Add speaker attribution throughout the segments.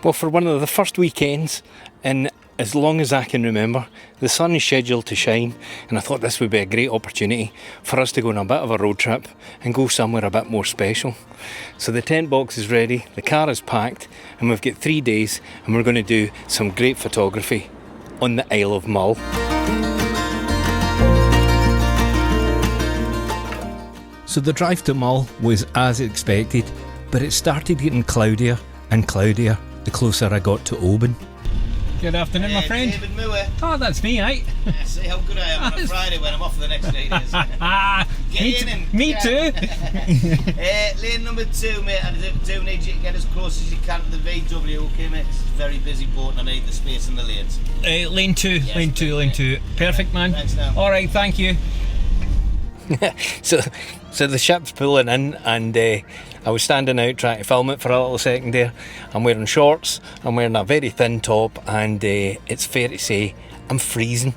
Speaker 1: Well, for one of the first weekends in as long as I can remember, the sun is scheduled to shine, and I thought this would be a great opportunity for us to go on a bit of a road trip and go somewhere a bit more special. So the tent box is ready, the car is packed, and we've got 3 days, and we're going to do some great photography on the Isle of Mull. So the drive to Mull was as expected, but it started getting cloudier and cloudier the closer I got to Oban.
Speaker 2: Good afternoon, my friend.
Speaker 3: David Mull.
Speaker 2: Oh, that's me, eh?
Speaker 3: Yeah, see how good I am on a Friday when I'm off for the next 3 days.
Speaker 2: Me too.
Speaker 3: Lane number 2, mate. I do need you to get as close as you can to the VW, okay, mate? It's a very busy boat and I need the space in the lanes.
Speaker 2: Lane 2,
Speaker 3: Yes,
Speaker 2: lane 2, lane 2. Perfect, man.
Speaker 3: Thanks, now.
Speaker 2: Alright, thank you.
Speaker 1: So the ship's pulling in, and I was standing out trying to film it for a little second there. I'm wearing shorts, I'm wearing a very thin top, and it's fair to say I'm freezing.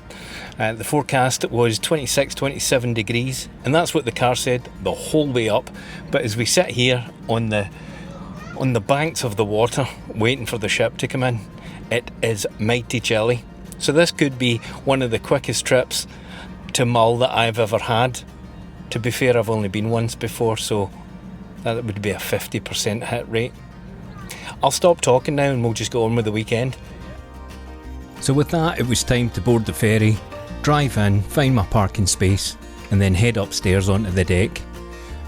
Speaker 1: The forecast was 26, 27 degrees, and that's what the car said the whole way up. But as we sit here on the banks of the water waiting for the ship to come in, it is mighty chilly. So this could be one of the quickest trips to Mull that I've ever had. To be fair, I've only been once before, so that would be a 50% hit rate. I'll stop talking now and we'll just go on with the weekend. So with that, it was time to board the ferry, drive in, find my parking space, and then head upstairs onto the deck.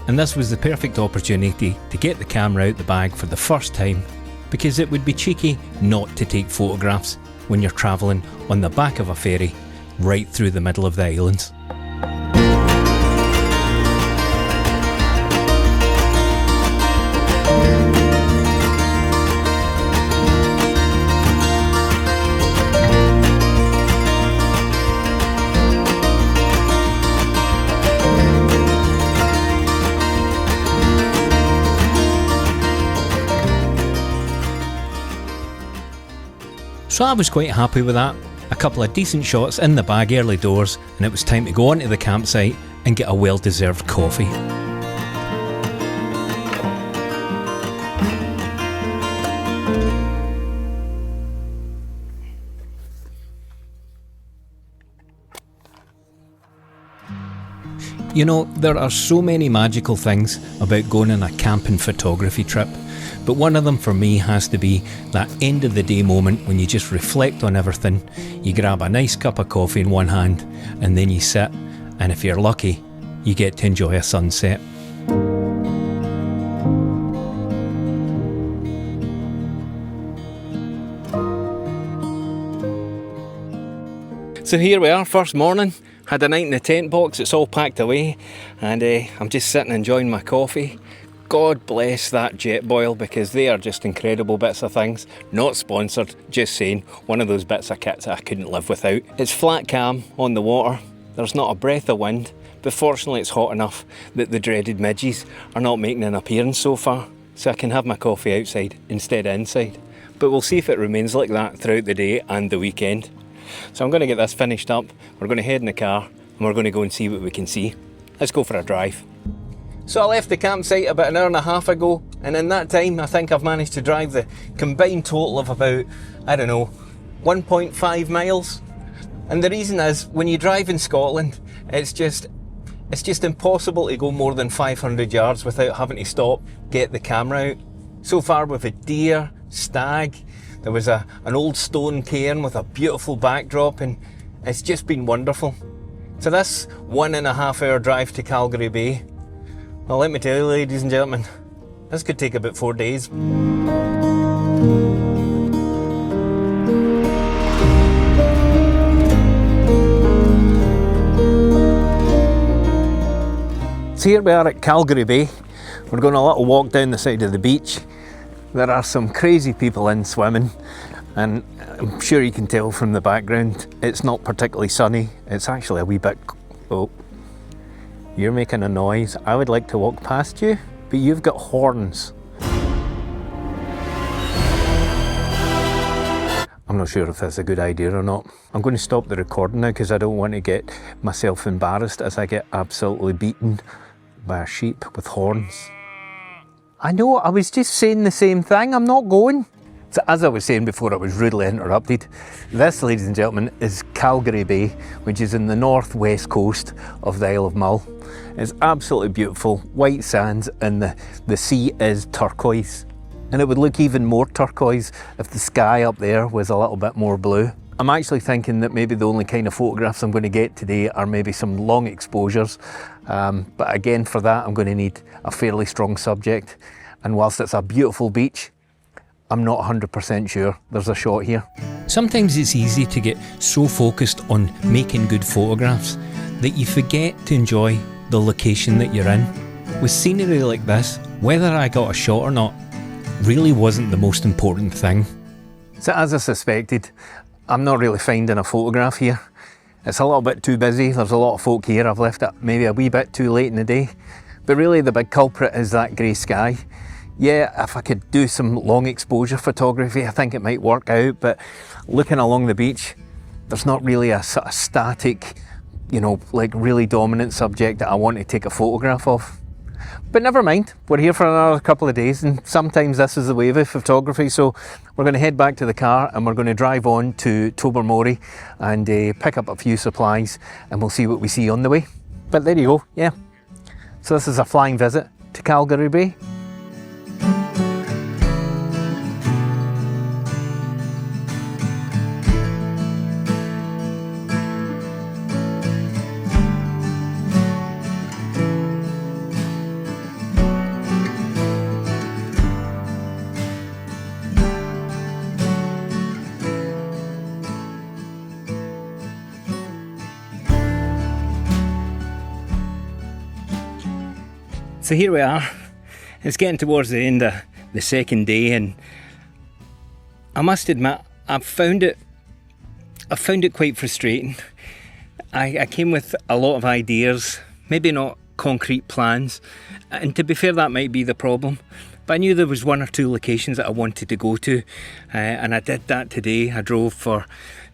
Speaker 1: And this was the perfect opportunity to get the camera out the bag for the first time, because it would be cheeky not to take photographs when you're travelling on the back of a ferry right through the middle of the islands. So I was quite happy with that. A couple of decent shots in the bag early doors, and it was time to go onto the campsite and get a well-deserved coffee. You know, there are so many magical things about going on a camping photography trip, but one of them for me has to be that end of the day moment when you just reflect on everything, you grab a nice cup of coffee in one hand, and then you sit, and if you're lucky, you get to enjoy a sunset. So here we are, first morning. Had a night in the tent box, it's all packed away, and I'm just sitting enjoying my coffee. God bless that Jetboil, because they are just incredible bits of things. Not sponsored, just saying, one of those bits of kits I couldn't live without. It's flat calm on the water, there's not a breath of wind, but fortunately it's hot enough that the dreaded midges are not making an appearance so far, so I can have my coffee outside instead of inside. But we'll see if it remains like that throughout the day and the weekend. So I'm going to get this finished up, we're going to head in the car, and we're going to go and see what we can see. Let's go for a drive. So I left the campsite about an hour and a half ago, and in that time I think I've managed to drive the combined total of about, I don't know, 1.5 miles. And the reason is, when you drive in Scotland, it's just impossible to go more than 500 yards without having to stop, get the camera out. So far we've a deer, stag, there was an old stone cairn with a beautiful backdrop, and it's just been wonderful. So this 1.5 hour drive to Calgary Bay, well, let me tell you, ladies and gentlemen, this could take about 4 days. So here we are at Calgary Bay. We're going a little walk down the side of the beach. There are some crazy people in swimming, and I'm sure you can tell from the background it's not particularly sunny. It's actually a wee bit... Oh, you're making a noise. I would like to walk past you, but you've got horns. I'm not sure if that's a good idea or not. I'm going to stop the recording now because I don't want to get myself embarrassed as I get absolutely beaten by a sheep with horns. I know, I was just saying the same thing. I'm not going. So as I was saying before I was rudely interrupted, this, ladies and gentlemen, is Calgary Bay, which is in the northwest coast of the Isle of Mull. It's absolutely beautiful, white sands, and the sea is turquoise. And it would look even more turquoise if the sky up there was a little bit more blue. I'm actually thinking that maybe the only kind of photographs I'm going to get today are maybe some long exposures. But again, for that, I'm going to need a fairly strong subject. And whilst it's a beautiful beach, I'm not 100% sure there's a shot here.
Speaker 2: Sometimes it's easy to get so focused on making good photographs that you forget to enjoy the location that you're in. With scenery like this, whether I got a shot or not really wasn't the most important thing.
Speaker 1: So as I suspected, I'm not really finding a photograph here. It's a little bit too busy, there's a lot of folk here. I've left it maybe a wee bit too late in the day. But really the big culprit is that grey sky. Yeah, if I could do some long exposure photography, I think it might work out, but looking along the beach, there's not really a sort of static, you know, like really dominant subject that I want to take a photograph of. But never mind, we're here for another couple of days, and sometimes this is the way of photography, so we're going to head back to the car and we're going to drive on to Tobermory and pick up a few supplies, and we'll see what we see on the way. But there you go, yeah. So this is a flying visit to Calgary Bay.
Speaker 2: So here we are. It's getting towards the end of the second day, and I must admit I've found it quite frustrating. I came with a lot of ideas, maybe not concrete plans, and to be fair, that might be the problem. But I knew there was one or two locations that I wanted to go to, and I did that today. I drove for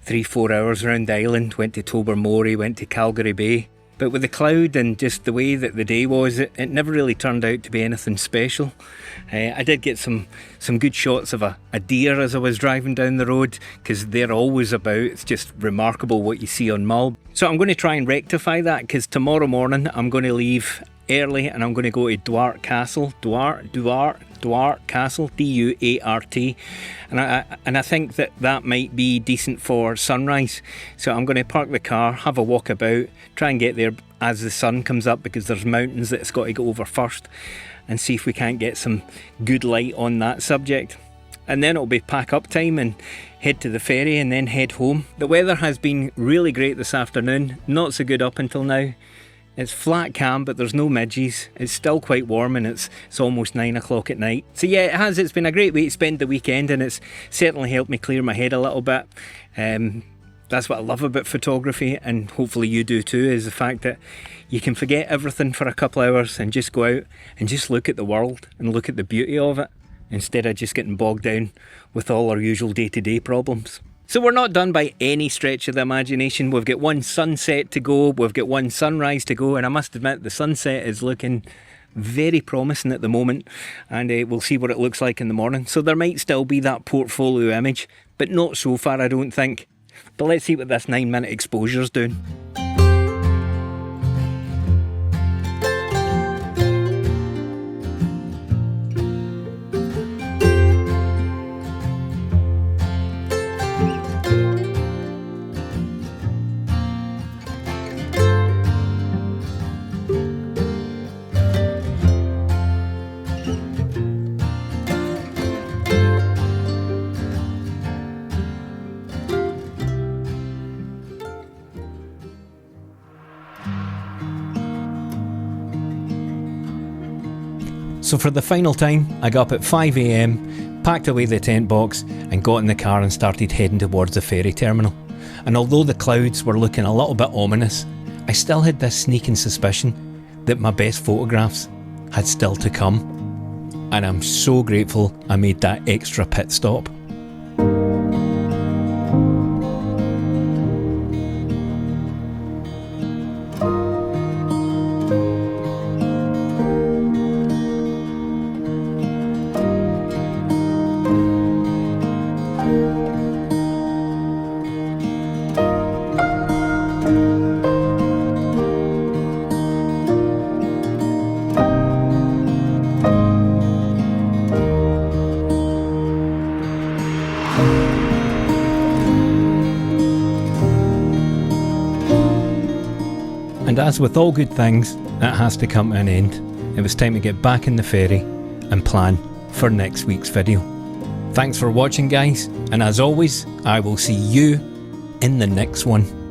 Speaker 2: 3-4 hours around the island, went to Tobermory, went to Calgary Bay. But with the cloud and just the way that the day was, it never really turned out to be anything special. I did get some good shots of a deer as I was driving down the road, because they're always about. It's just remarkable what you see on Mull. So I'm going to try and rectify that, because tomorrow morning I'm going to leave early and I'm going to go to Duart Castle. Duart Castle, D-U-A-R-T, and I think that might be decent for sunrise. So I'm going to park the car, have a walk about, try and get there as the sun comes up, because there's mountains that it's got to go over first, and see if we can't get some good light on that subject. And then it'll be pack up time and head to the ferry and then head home. The weather has been really great this afternoon, not so good up until now. It's flat calm, but there's no midges. It's still quite warm, and it's almost 9 o'clock at night. So yeah, it's been a great way to spend the weekend, and it's certainly helped me clear my head a little bit. That's what I love about photography, and hopefully you do too, is the fact that you can forget everything for a couple of hours and just go out and just look at the world and look at the beauty of it, instead of just getting bogged down with all our usual day-to-day problems. So we're not done by any stretch of the imagination. We've got one sunset to go, we've got one sunrise to go, and I must admit the sunset is looking very promising at the moment, and we'll see what it looks like in the morning. So there might still be that portfolio image, but not so far, I don't think. But let's see what this 9-minute exposure's doing. So for the final time, I got up at 5 AM, packed away the tent box and got in the car and started heading towards the ferry terminal. And although the clouds were looking a little bit ominous, I still had this sneaking suspicion that my best photographs had still to come. And I'm so grateful I made that extra pit stop. And as with all good things, it has to come to an end. It was time to get back in the ferry and plan for next week's video. Thanks for watching, guys, and as always, I will see you in the next one.